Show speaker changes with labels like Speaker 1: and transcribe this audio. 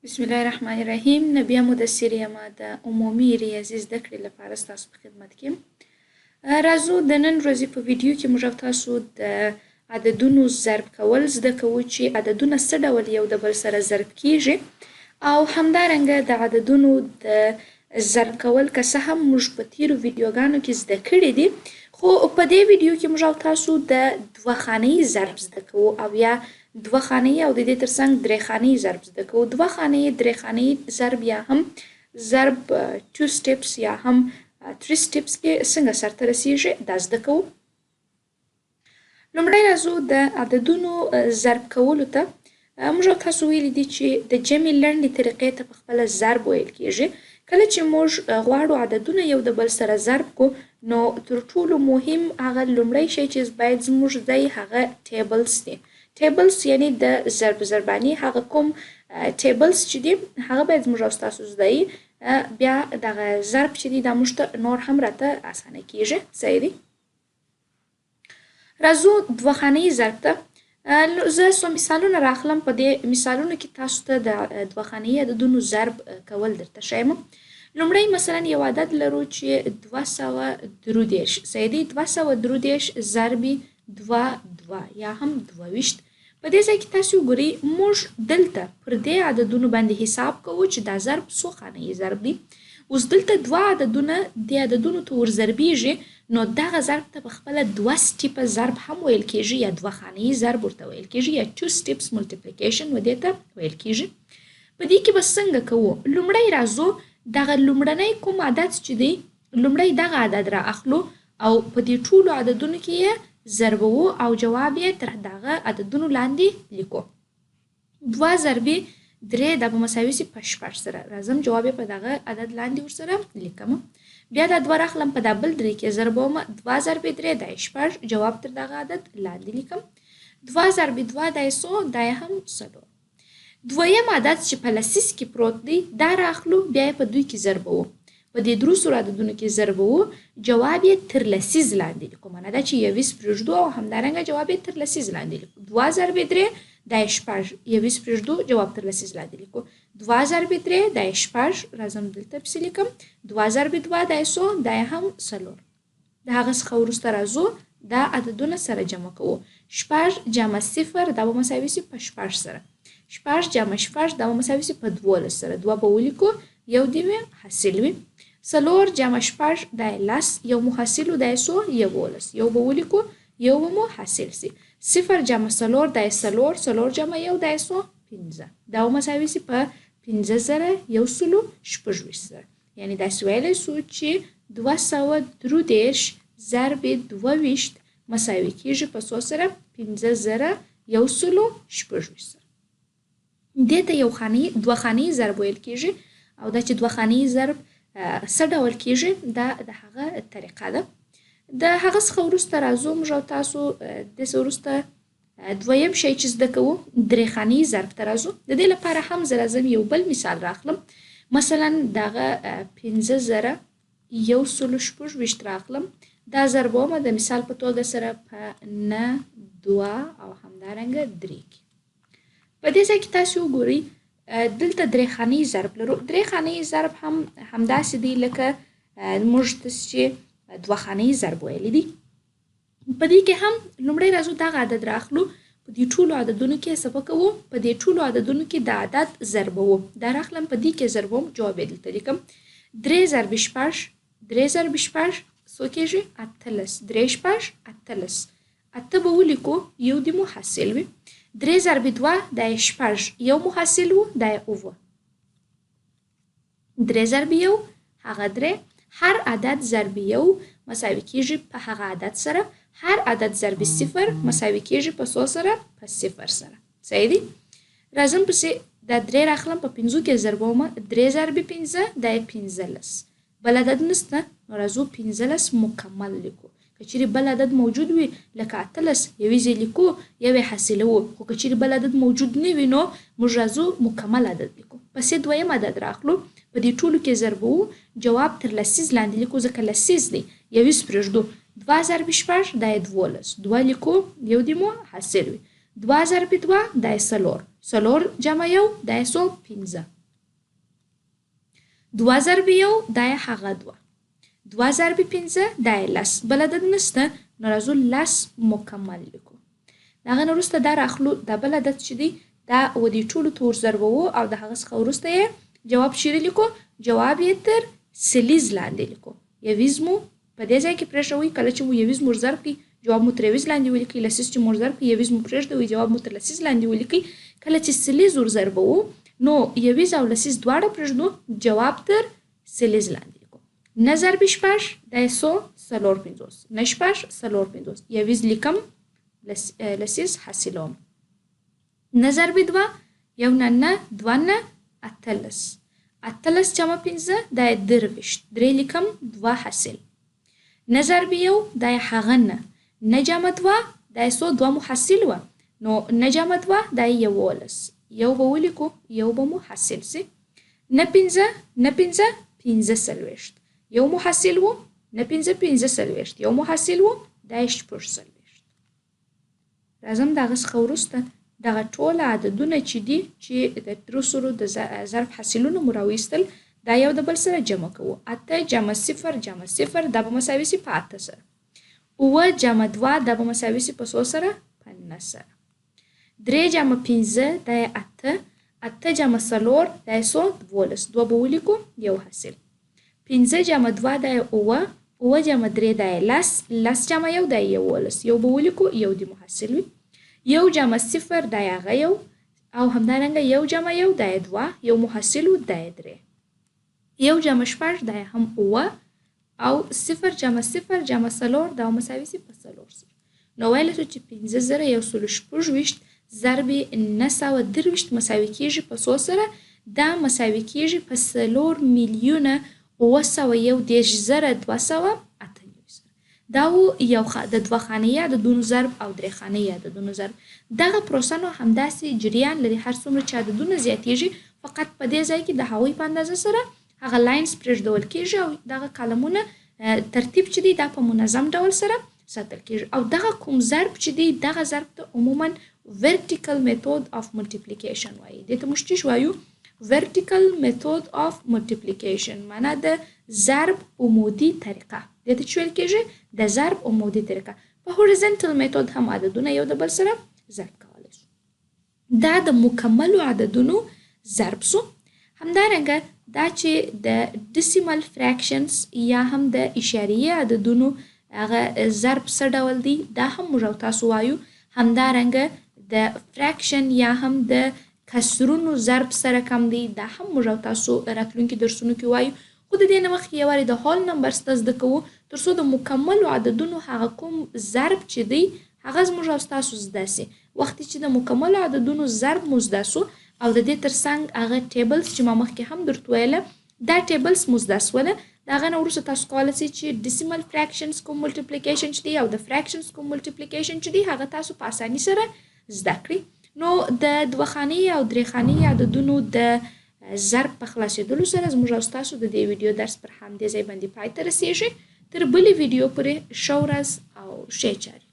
Speaker 1: بسم الله الرحمن الرحیم. نه بیا مو د سیریما د عمومي ریاضي زده کړې لپاره ستاسو په خدمت کې یم. راځو د نن ورځې په ویډیو کې موږ او تاسو د عددونو ضرب کول زده کوو چې عددونه څه ډول یو د بل سره ضرب کیږي او همدارنګه د عددونو د ضرب کول که څه هم موږ په تیرو ویډیوګانو کې زده کړي دي، خو په دې ویډیو کې موږ او تاسو د دوه خانه‌یي ضرب زده کوو او یا دوه خانه‌یي او د دې ترڅنګ درې خانه‌یي ضرب زده کوو. دوه خانه‌یي، درې خانه‌یي ضرب یا هم ضرب 2 steps یا هم 3 steps کې څنګه سرته رسیږي دا زده کوو. لومړی راځو د عددونو ضرب کولو ته. موږ او تاسو ویلي دي چې د جمع لنډې طریقې ته په خپله ضرب ویل کیږي. کله چې موږ غواړو عددونه یو د بل سره ضرب کو، نو تر ټولو مهم هغه لومړی شی چې باید زموږ دی هغه ټیبلز دي. ټیبلز یعنی د ضرب ضرباني هغه کوم ټیبلز چې دي هغه باید زموږ او ستاسو زده وي. بیا دغه ضرب چې دی دا موږ ته نور هم راته اسانه کیږي. صحیح دی. راځو دوه خانه‌یي ضرب ته. زه څو مثالونه راخلم. په دې مثالونو کې تاسو ته د دوه خانه‌یي عددونو ضرب کول درته ښیم. لومړی مثلا یو عدد لرو چې 233. صحیح دی. 233 ضرب 2 یا هم 22. په دې ځای کې تاسو وګورئ موږ دلته پر دې عددونو باندې حساب کوو چې دا ضرب څو خانه‌یي ضرب دی. اوس دلته دوه عددونه دې عددونو ته ورضربیږي، نو دغه ضرب ته په خپله 2 steps ضرب هم ویل کیږي یا دوه خانه‌یي ضرب ورته ویل کیږي یا 2 steps multiplication ودې ته ویل کیږي. په دې کې به څنګه کوو؟ لومړی راځو دغه لومړنی کوم عدد چې دی لومړی دغه عدد را اخلو او په دې ټولو عددونو کې یې ضربوو او جواب یې تر دغه عددونو لاندې لیکو. 2 ضرب 3 دا به مساوي سي په 6 سره. راځم جواب یې په دغه عدد لاندې ورسره لیکم. بیا دا 2 راخلم په دا بل 3 کې ضربوم. 2 ضرب 3 دا 6. جواب تر دغه عدد لاندې لیکم. 2 ضرب 2 دا 100 دا هم 4. دویم عدد چې په لسیز کې پروت دی دا راخلو بیا یې په دوی کې ضربوو. په دې درو سرو عددونو کې ضربوو. جواب یې تر لسیز لاندې لیکو. معنی دا چې 21 او همدارنګه جواب یې تر لسیز لاندې لیکو. 2 ضرب 3 دا 6. 21 جواب تر لسیز لاندې لیکو. 2 ضرب 3 دا 6. راځم دلته پسې لیکم. 2 ضرب 2 دا 100 دا هم 4. د هغه څخه وروسته راځو دا عددونه سره جمع کوو. 6 جمع 0 دا به مساوي سي په 6 سره. 6 جمع 6 دا به مساوي سي په 12 سره. 2 به ولیکو یو دې وي حاصل وي. 4 جمع 6 دا 10 یو مو حاصل و دا 11. یو به ولیکو یو به مو حاصل سي. 0 جمع 4 دا 4. 4 جمع 1 دا 15. دا به مساوي سي په 15,126 سره. یعنی داسې ویلی سو چې 233 ضرب 22 مساوي کیږي په څو سره؟ 15,126 سره. دې ته یو خانه‌یي دوه خانه‌یي ضرب ویل کیږي او دا چې دوه خانه‌یي ضرب څه ډول کیږي دا د هغه طریقه ده. د هغه څخه وروسته راځو موږ او تاسو داسې وروسته دویم شی چې زده کوو درې خانه‌یي ضرب ته راځو. د دې لپاره هم زه راځم یو بل مثال راخلم. مثلا دغه 15,126 راخلم. دا ضربومه د مثال په توګه سره په 9 2 او همدارنګه 3 کې. په دې ځای کې تاسو وګورئ دلته درې خانه‌یي ضرب لرو. درې خانه‌یي ضرب هم همداسې دی لکه موږ داسې چې دوه خانه‌یي ضرب ویلی دي. په دې کې هم لومړی راځو دغه عدد راخلو. په دې ټولو عددونو کې څه به کوو؟ په دې ټولو عددونو کې د عدد ضربوو. دا راخلم په دې کې ضربوم. جواب یې دلته لیکم. 3 ضرب 6 3 ضرب 6 څو کېږي؟ 18. 3 6 18. 8 به ولیکو یو دې مو حاصل وي. 3 ضرب 2 دا 6. یو مو حاصل و دا 9. 3 ضرب 1 هغه 3. هر عدد ضرب 1 مساوي کیږي په هغه عدد سره. هر عدد ضرب 0 مساوي کیږي په څو سره؟ په 0 سره. صحیح دی. راځم پسې دا 3 راخلم په 5 کې ضربوم. 3 ضرب 5 دا 15. بل عدد نسته نو راځو 15 مکمل لیکو. که چیرې بل عدد موجود وي لکه 18 یوې ځای لیکو یوې حاصلوو. خو که چیرې بل عدد موجود نه وي نو موږ راځو مکمل عدد لیکو. پسې دویم عدد راخلو. په دې ټولو کې ضربوو. جواب تر لسیز لاندې لیکو ځکه لسیز دی. 21 2 ضرب 6 دا 12. 2 لیکو یو دې مو حاصل وي. 2 ضرب 2 دا 4. 4 جمع 1 دا 15. 2 ضرب 1 دا هغه 2. 2 ضرب 5 دا 10. بل عدد نشته نو راځو 10 مکمل لیکو. دغه نه وروسته دا راخلو دا بل عدد چې دی دا و دې ټولو ته ورضربوو او د هغه څخه وروسته یې جواب چیرې لیکو. جواب یې تر سلیز لاندې لیکو. یویز مو په دې ځای کې پرېښوئ. کله چې مو یویز مو ضرب کړي جواب مو تر یویز لاندې ولیکئ. لسیز چې مو ضرب کړي یویز مو پرېږدوئ جواب مو تر لسیز لاندې ولیکئ. کله چې سلیز ورضربوو نو یویز او لسیز دواړه پرېږدو جواب تر سلیز لاندې لیکو. 9 ضرب 6 دا 154. 9 شپږ 154. یویز لیکم لسیز حاصلوم. 9 ضرب 2 یو نه نه 2 نه 18. 18 جمع 5 دا 23. 3 لیکم 2 حاصل. 9 ضرب 1 دا هغه نه. 9 جمع 2 دا 2 مو حاصل و. نو 9 جمع 2 دا 11. یو به ولیکو یو به مو حاصل سي. 9 5 9 5 15 یو مو حاصل و. 9 5 15 یو مو حاصل و دا 14. راځم دغه څخه وروسته دغه ټول عددونه چې دي چې د درو سرو د ضرب حاصلونه مو راویستل دا یو د بل سره جمع کوو. 8 جمع 0 جمع 0 دا به مساوي سي په 8 سره. 9 جمع 2 دا به مساوي سي په 100 سره 50 سره. 3 جمع 5 دا 8. 8 جمع 4 دا 112. 2 به ولیکو یو حاصل. 5 جمع 2 دا 9. 9 جمع 3 دا 10. 10 جمع 1 دا 11. یو به ولیکو یو د محصل وي. یو جمع 0 دا هغه یو او همدارنګه یو جمع 1 دا 2. یو محصل و دا 3. یو جمع 6 دا هم 9 او 0 جمع 0 جمع 4 دا مساوي سي په 4. نو ویلی شو چې 50,126 ضرب 923 مساوي کیږي په 100 سره. دا مساوي کیږي په 4,901,298. دا و یو د دوه خانې عددونو ضرب او درې خانې عددونو ضرب. دغه پروسه نو همداسې جریان لري. هر څومره چې عددونه زیاتیږي فقط په دې ځای کې د هغوی په اندازه سره هغه لاینز پرېږدول کیږي او دغه کالمونه ترتیب چې دی دا په منظم ډول سره ساتل کیږي. او دغه کوم ضرب چې دی دغه ضرب ته عموما vertical method of multiplication وایي. دې ته موږ څه وایو؟ vertical method of multiplication معنا د ضرب عمودي طریقه. دې ته چې ویل کیږي د ضرب عمودي طریقه. په horizontal method هم عددونه یو د بل سره ضرب کولی شو. دا د مکملو عددونو ضرب سو. همدارنګه دا چې د decimal fractions یا هم د اشاریې عددونو هغه ضرب څه ډول دی دا هم موږ او تاسو وایو. همدارنګه د fraction یا هم د کسرونو ضرب سره کم دی دا هم موږ او تاسو راتلونکي درسونو کې وایو. خو د دې نه مخکې یو وارې د هول نمبرز ته زده کوو تر څو د مکملو عددونو هغه کوم ضرب چې دی هغه زموږ او ستاسو زده سي. وختې چې د مکملو عددونو ضرب مو زده سو او د دې ترڅنګ هغه ټیبلز چې ما مخکې هم درته ویله دا ټیبلز مو زده سوله. د هغه نه وروسته تاسو کولی سئ چې decimal fractions کوم multiplication چې دی او د fractions کوم multiplication چې دی هغه تاسو په اساني سره زده کړئ. نو د دوه خانې او درې خانې عددونو د ضرب په خلاصېدلو سره زموږ او ستاسو د دې ویډیو درس پر همدې ځای باندې پای ته رسیږي. تر بلې ویډیو پورې ښه ورځ او ښې چارې.